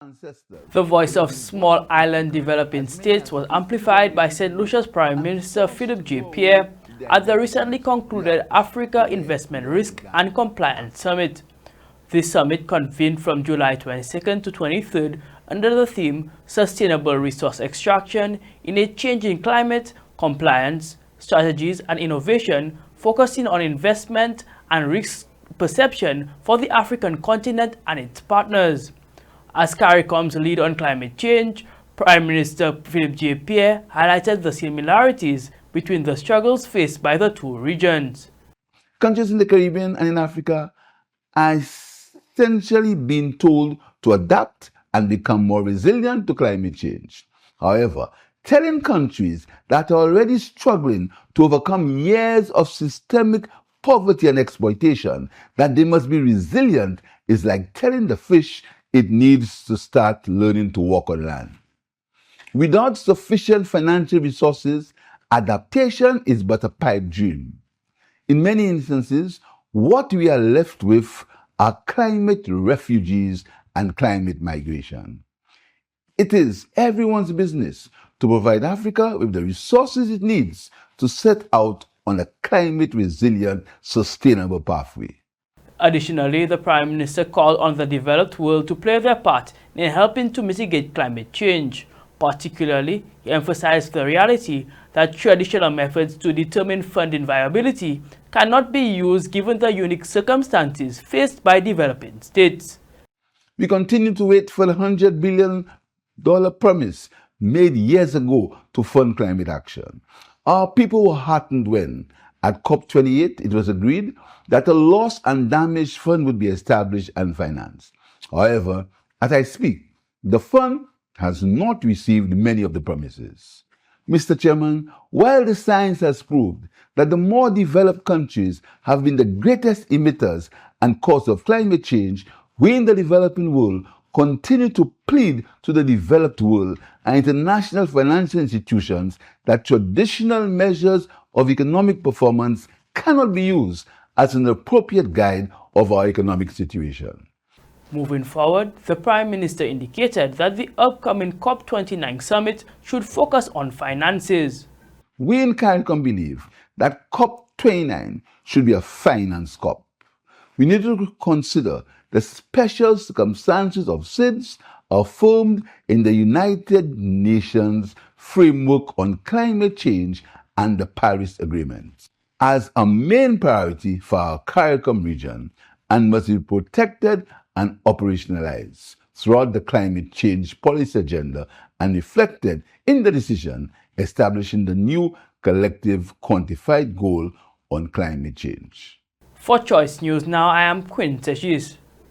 ancestors. The voice of small island developing states was amplified by St. Lucia's Prime Minister Philip J. Pierre at the recently concluded Africa Investment Risk and Compliance Summit. This summit convened from July 22nd to 23rd under the theme Sustainable Resource Extraction in a Changing Climate, Compliance, Strategies and Innovation, focusing on investment and risk perception for the African continent and its partners. As CARICOM's lead on climate change, Prime Minister Philip J. Pierre highlighted the similarities between the struggles faced by the two regions. Countries in the Caribbean and in Africa are essentially being told to adapt and become more resilient to climate change. However, telling countries that are already struggling to overcome years of systemic poverty and exploitation that they must be resilient is like telling the fish it needs to start learning to walk on land. Without sufficient financial resources, adaptation is but a pipe dream. In many instances, what we are left with are climate refugees and climate migration. It is everyone's business to provide Africa with the resources it needs to set out on a climate-resilient, sustainable pathway. Additionally, the Prime Minister called on the developed world to play their part in helping to mitigate climate change. Particularly, he emphasized the reality that traditional methods to determine funding viability cannot be used given the unique circumstances faced by developing states. We continue to wait for the $100 billion promise made years ago to fund climate action. Our people were heartened when, at COP28, it was agreed that a loss and damage fund would be established and financed. However, as I speak, the fund has not received many of the promises. Mr. Chairman, while the science has proved that the more developed countries have been the greatest emitters and cause of climate change, we in the developing world continue to plead to the developed world and international financial institutions that traditional measures of economic performance cannot be used as an appropriate guide of our economic situation. Moving forward, the Prime Minister indicated that the upcoming COP29 summit should focus on finances. We in CARICOM believe that COP29 should be a finance COP. We need to consider the special circumstances of SIDS affirmed in the United Nations Framework on Climate Change and the Paris Agreement as a main priority for our CARICOM region and must be protected and operationalized throughout the climate change policy agenda and reflected in the decision establishing the new collective quantified goal on climate change. For Choice News Now, I am Quinn Teshis.